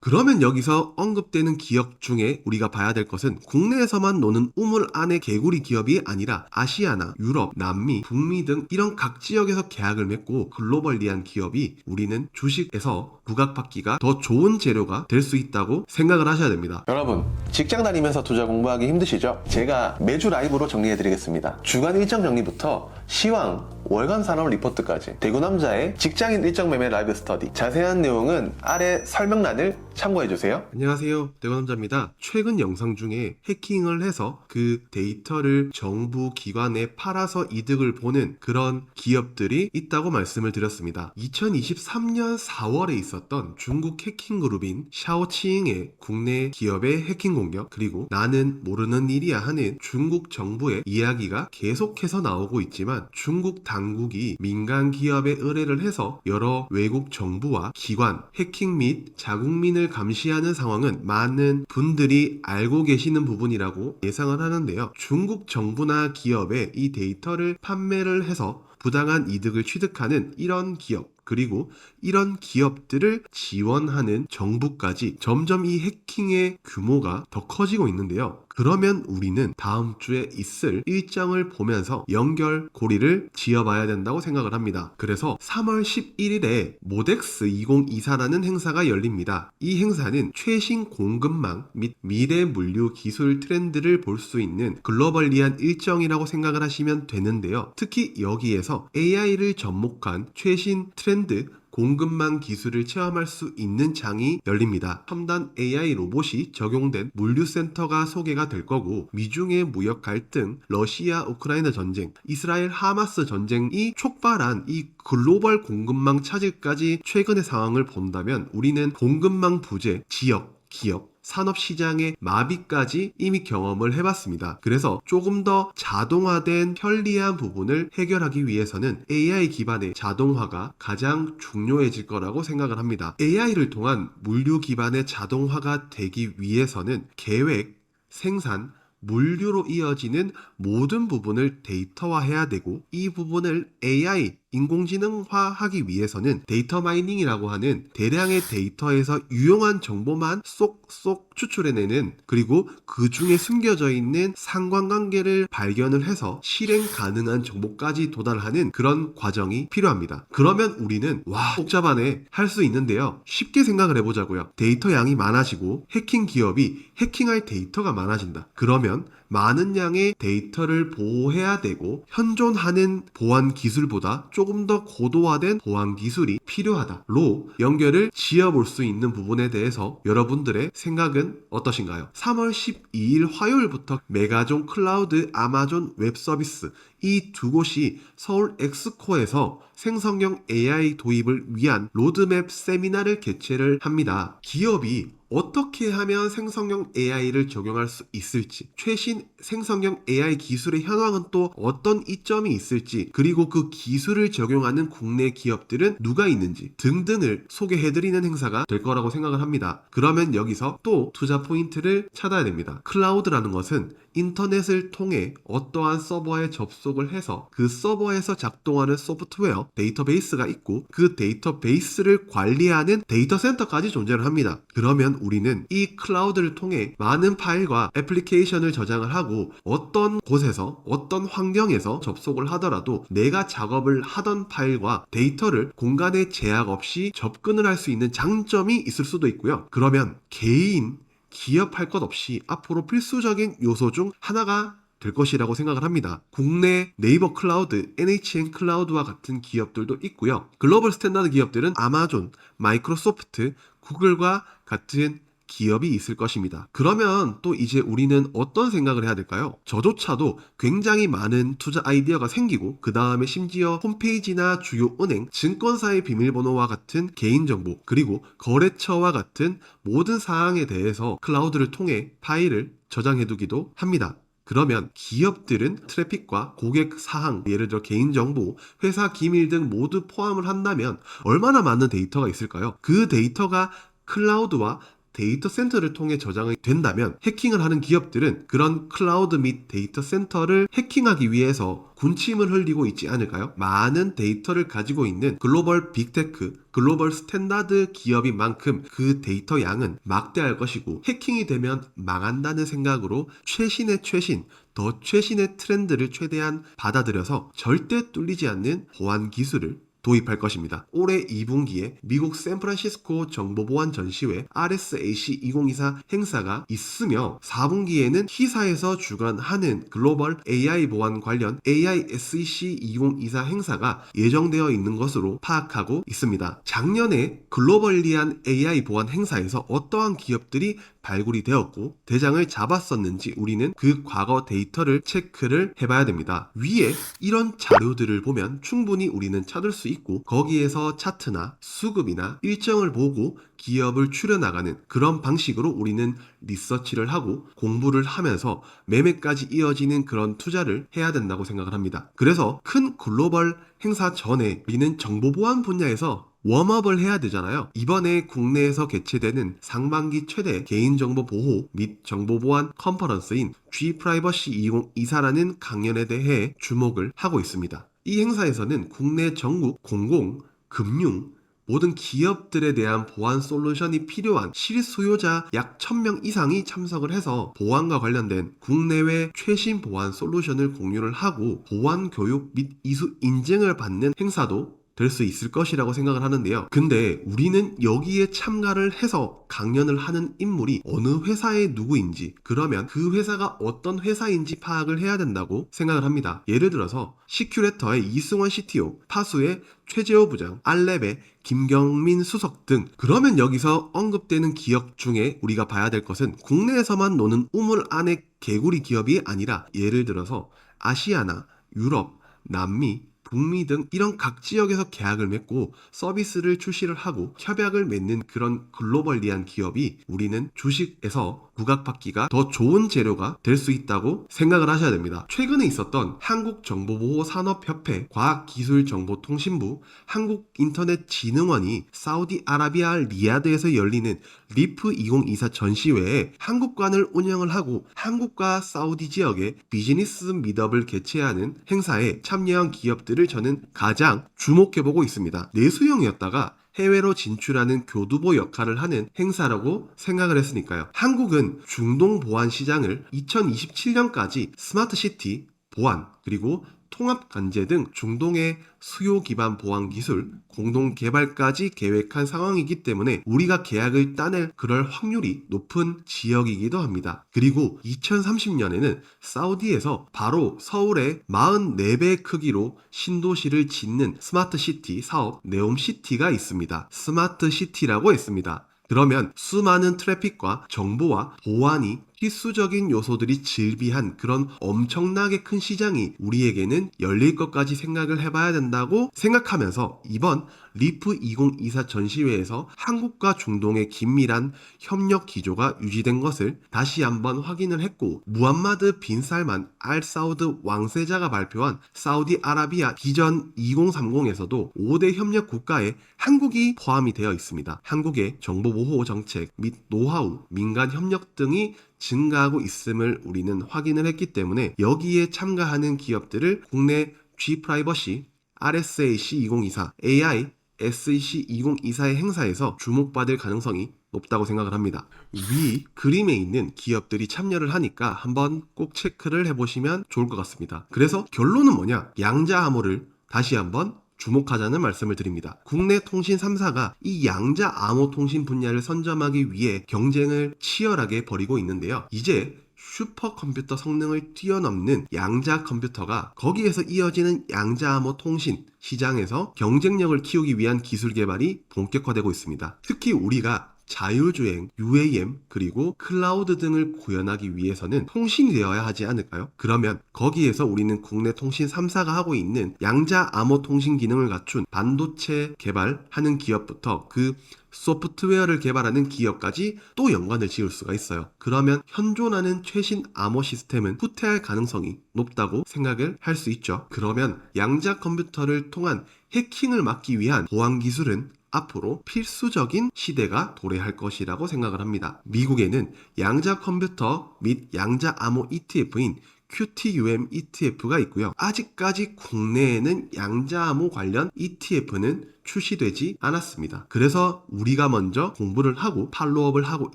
그러면 여기서 언급되는 기업 중에 우리가 봐야 될 것은 국내에서만 노는 우물 안의 개구리 기업이 아니라 아시아나 유럽, 남미, 북미 등 이런 각 지역에서 계약을 맺고 글로벌리한 기업이 우리는 주식에서 부각받기가 더 좋은 재료가 될 수 있다고 생각을 하셔야 됩니다. 여러분, 직장 다니면서 투자 공부하기 힘드시죠? 제가 매주 라이브로 정리해드리겠습니다. 주간 일정 정리부터 시황, 월간 산업 리포트까지 대구남자의 직장인 일정 매매 라이브 스터디, 자세한 내용은 아래 설명란을 참고해주세요. 안녕하세요, 대건남자입니다. 최근 영상 중에 해킹을 해서 그 데이터를 정부 기관에 팔아서 이득을 보는 그런 기업들이 있다고 말씀을 드렸습니다. 2023년 4월에 있었던 중국 해킹 그룹인 샤오치잉의 국내 기업의 해킹 공격, 그리고 나는 모르는 일이야 하는 중국 정부의 이야기가 계속해서 나오고 있지만 중국 당국이 민간 기업에 의뢰를 해서 여러 외국 정부와 기관, 해킹 및 자국민을 감시하는 상황은 많은 분들이 알고 계시는 부분이라고 예상을 하는데요. 중국 정부나 기업에 이 데이터를 판매를 해서 부당한 이득을 취득하는 이런 기업, 그리고 이런 기업들을 지원하는 정부까지 점점 이 해킹의 규모가 더 커지고 있는데요. 그러면 우리는 다음 주에 있을 일정을 보면서 연결고리를 지어봐야 된다고 생각을 합니다. 그래서 3월 11일에 모덱스 2024라는 행사가 열립니다. 이 행사는 최신 공급망 및 미래 물류 기술 트렌드를 볼 수 있는 글로벌리한 일정이라고 생각을 하시면 되는데요. 특히 여기에서 AI를 접목한 최신 트렌드 공급망 기술을 체험할 수 있는 장이 열립니다. 첨단 AI 로봇이 적용된 물류센터가 소개가 될 거고, 미중의 무역 갈등, 러시아 우크라이나 전쟁, 이스라엘 하마스 전쟁이 촉발한 이 글로벌 공급망 차질까지 최근의 상황을 본다면 우리는 공급망 부재, 지역, 기업, 산업시장의 마비까지 이미 경험을 해봤습니다. 그래서 조금 더 자동화된 편리한 부분을 해결하기 위해서는 AI 기반의 자동화가 가장 중요해질 거라고 생각을 합니다. AI를 통한 물류 기반의 자동화가 되기 위해서는 계획, 생산, 물류로 이어지는 모든 부분을 데이터화해야 되고, 이 부분을 AI, 인공지능화하기 위해서는 데이터 마이닝이라고 하는 대량의 데이터에서 유용한 정보만 쏙쏙 추출해내는, 그리고 그 중에 숨겨져 있는 상관관계를 발견을 해서 실행 가능한 정보까지 도달하는 그런 과정이 필요합니다. 그러면 우리는 복잡하네 할 수 있는데요. 쉽게 생각을 해보자고요. 데이터 양이 많아지고 해킹 기업이 해킹할 데이터가 많아진다. 그러면 많은 양의 데이터를 보호해야 되고, 현존하는 보안 기술보다 조금 더 고도화된 보안 기술이 필요하다로 연결을 지어볼 수 있는 부분에 대해서 여러분들의 생각은 어떠신가요? 3월 12일 화요일부터 메가존 클라우드, 아마존 웹 서비스, 이 두 곳이 서울 엑스코에서 생성형 AI 도입을 위한 로드맵 세미나를 개최를 합니다. 기업이 어떻게 하면 생성형 AI를 적용할 수 있을지, 최신 생성형 AI 기술의 현황은 또 어떤 이점이 있을지, 그리고 그 기술을 적용하는 국내 기업들은 누가 있는지 등등을 소개해드리는 행사가 될 거라고 생각을 합니다. 그러면 여기서 또 투자 포인트를 찾아야 됩니다. 클라우드라는 것은 인터넷을 통해 어떠한 서버에 접속을 해서 그 서버에서 작동하는 소프트웨어, 데이터베이스가 있고, 그 데이터베이스를 관리하는 데이터 센터까지 존재를 합니다. 그러면 우리는 이 클라우드를 통해 많은 파일과 애플리케이션을 저장을 하고, 어떤 곳에서 어떤 환경에서 접속을 하더라도 내가 작업을 하던 파일과 데이터를 공간의 제약 없이 접근을 할 수 있는 장점이 있을 수도 있고요. 그러면 개인, 기업 할 것 없이 앞으로 필수적인 요소 중 하나가 될 것이라고 생각을 합니다. 국내 네이버 클라우드, NHN 클라우드와 같은 기업들도 있고요. 글로벌 스탠다드 기업들은 아마존, 마이크로소프트, 구글과 같은 기업이 있을 것입니다. 그러면 또 이제 우리는 어떤 생각을 해야 될까요? 저조차도 굉장히 많은 투자 아이디어가 생기고, 그 다음에 심지어 홈페이지나 주요 은행, 증권사의 비밀번호와 같은 개인정보, 그리고 거래처와 같은 모든 사항에 대해서 클라우드를 통해 파일을 저장해두기도 합니다. 그러면 기업들은 트래픽과 고객 사항, 예를 들어 개인정보, 회사 기밀 등 모두 포함을 한다면 얼마나 많은 데이터가 있을까요? 그 데이터가 클라우드와 데이터 센터를 통해 저장이 된다면 해킹을 하는 기업들은 그런 클라우드 및 데이터 센터를 해킹하기 위해서 군침을 흘리고 있지 않을까요? 많은 데이터를 가지고 있는 글로벌 빅테크, 글로벌 스탠다드 기업인 만큼 그 데이터 양은 막대할 것이고 해킹이 되면 망한다는 생각으로 최신의 최신, 더 최신의 트렌드를 최대한 받아들여서 절대 뚫리지 않는 보안 기술을 도입할 것입니다. 올해 2분기에 미국 샌프란시스코 정보보안 전시회 RSAC 2024 행사가 있으며 4분기에는 히사에서 주관하는 글로벌 AI 보안 관련 AISEC 2024 행사가 예정되어 있는 것으로 파악하고 있습니다. 작년에 글로벌리한 AI 보안 행사에서 어떠한 기업들이 발굴이 되었고 대장을 잡았었는지 우리는 그 과거 데이터를 체크를 해봐야 됩니다. 위에 이런 자료들을 보면 충분히 우리는 찾을 수 있고 거기에서 차트나 수급이나 일정을 보고 기업을 추려나가는 그런 방식으로 우리는 리서치를 하고 공부를 하면서 매매까지 이어지는 그런 투자를 해야 된다고 생각을 합니다. 그래서 큰 글로벌 행사 전에 우리는 정보보안 분야에서 웜업을 해야 되잖아요. 이번에 국내에서 개최되는 상반기 최대 개인정보 보호 및 정보보안 컨퍼런스인 G-Privacy 2024라는 강연에 대해 주목을 하고 있습니다. 이 행사에서는 국내 전국 공공, 금융, 모든 기업들에 대한 보안 솔루션이 필요한 실수요자 약 1000명 이상이 참석을 해서 보안과 관련된 국내외 최신 보안 솔루션을 공유를 하고 보안 교육 및 이수 인증을 받는 행사도 될 수 있을 것이라고 생각을 하는데요. 근데 우리는 여기에 참가를 해서 강연을 하는 인물이 어느 회사의 누구인지, 그러면 그 회사가 어떤 회사인지 파악을 해야 된다고 생각을 합니다. 예를 들어서 시큐레터의 이승원 CTO, 파수의 최재호 부장, 알랩의 김경민 수석 등, 그러면 여기서 언급되는 기업 중에 우리가 봐야 될 것은 국내에서만 노는 우물 안의 개구리 기업이 아니라 예를 들어서 아시아나 유럽, 남미, 북미 등 이런 각 지역에서 계약을 맺고 서비스를 출시를 하고 협약을 맺는 그런 글로벌리한 기업이 우리는 주식에서 부각받기가 더 좋은 재료가 될 수 있다고 생각을 하셔야 됩니다. 최근에 있었던 한국정보보호산업협회, 과학기술정보통신부, 한국인터넷진흥원이 사우디아라비아 리야드에서 열리는 리프 2024 전시회에 한국관을 운영을 하고 한국과 사우디 지역의 비즈니스 미트업을 개최하는 행사에 참여한 기업들을 저는 가장 주목해보고 있습니다. 내수형이었다가 해외로 진출하는 교두보 역할을 하는 행사라고 생각을 했으니까요. 한국은 중동 보안 시장을 2027년까지 스마트시티, 보안, 그리고 통합관제 등 중동의 수요 기반 보안 기술 공동 개발까지 계획한 상황이기 때문에 우리가 계약을 따낼 그럴 확률이 높은 지역이기도 합니다. 그리고 2030년에는 사우디에서 바로 서울의 44배 크기로 신도시를 짓는 스마트시티 사업 네옴시티가 있습니다. 스마트시티라고 했습니다. 그러면 수많은 트래픽과 정보와 보안이 필수적인 요소들이 즐비한 그런 엄청나게 큰 시장이 우리에게는 열릴 것까지 생각을 해봐야 된다고 생각하면서 이번 리프 2024 전시회에서 한국과 중동의 긴밀한 협력 기조가 유지된 것을 다시 한번 확인을 했고, 무함마드 빈 살만 알 사우드 왕세자가 발표한 사우디아라비아 비전 2030에서도 5대 협력 국가에 한국이 포함이 되어 있습니다. 한국의 정보보호 정책 및 노하우, 민간 협력 등이 증가하고 있음을 우리는 확인을 했기 때문에 여기에 참가하는 기업들을 국내 G-Privacy, RSAC 2024, AI, SEC 2024의 행사에서 주목받을 가능성이 높다고 생각을 합니다. 위 그림에 있는 기업들이 참여를 하니까 한번 꼭 체크를 해보시면 좋을 것 같습니다. 그래서 결론은 뭐냐? 양자암호를 다시 한번 주목하자는 말씀을 드립니다. 국내 통신 3사가 이 양자 암호 통신 분야를 선점하기 위해 경쟁을 치열하게 벌이고 있는데요. 이제 슈퍼컴퓨터 성능을 뛰어넘는 양자 컴퓨터가 거기에서 이어지는 양자 암호 통신 시장에서 경쟁력을 키우기 위한 기술 개발이 본격화되고 있습니다. 특히 우리가 자율주행, UAM, 그리고 클라우드 등을 구현하기 위해서는 통신이 되어야 하지 않을까요? 그러면 거기에서 우리는 국내 통신 3사가 하고 있는 양자 암호 통신 기능을 갖춘 반도체 개발하는 기업부터 그 소프트웨어를 개발하는 기업까지 또 연관을 지을 수가 있어요. 그러면 현존하는 최신 암호 시스템은 후퇴할 가능성이 높다고 생각을 할 수 있죠. 그러면 양자 컴퓨터를 통한 해킹을 막기 위한 보안 기술은 앞으로 필수적인 시대가 도래할 것이라고 생각을 합니다. 미국에는 양자 컴퓨터 및 양자 암호 ETF인 QTUM ETF가 있고요. 아직까지 국내에는 양자암호 관련 ETF는 출시되지 않았습니다. 그래서 우리가 먼저 공부를 하고 팔로업을 하고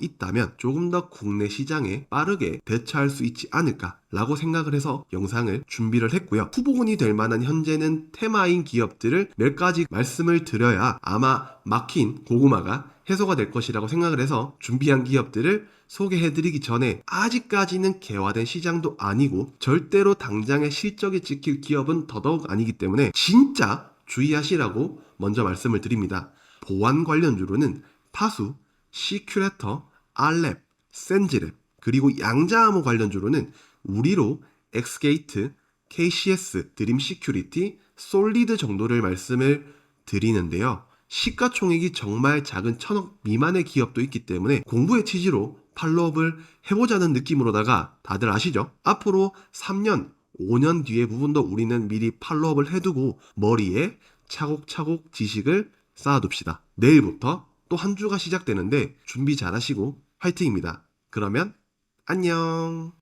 있다면 조금 더 국내 시장에 빠르게 대처할 수 있지 않을까라고 생각을 해서 영상을 준비를 했고요. 후보군이 될 만한 현재는 테마인 기업들을 몇 가지 말씀을 드려야 아마 막힌 고구마가 해소가 될 것이라고 생각을 해서 준비한 기업들을 소개해드리기 전에 아직까지는 개화된 시장도 아니고 절대로 당장의 실적이 찍힐 기업은 더더욱 아니기 때문에 진짜 주의하시라고 먼저 말씀을 드립니다. 보안 관련주로는 파수, 시큐레터, 알랩, 센지랩 그리고 양자암호 관련주로는 우리로 엑스게이트, KCS, 드림 시큐리티, 솔리드 정도를 말씀을 드리는데요. 시가총액이 정말 작은 1,000억 미만의 기업도 있기 때문에 공부의 취지로 팔로업을 해보자는 느낌으로다가 다들 아시죠? 앞으로 3년, 5년 뒤의 부분도 우리는 미리 팔로업을 해두고 머리에 차곡차곡 지식을 쌓아둡시다. 내일부터 또 한 주가 시작되는데 준비 잘하시고 화이팅입니다. 그러면 안녕.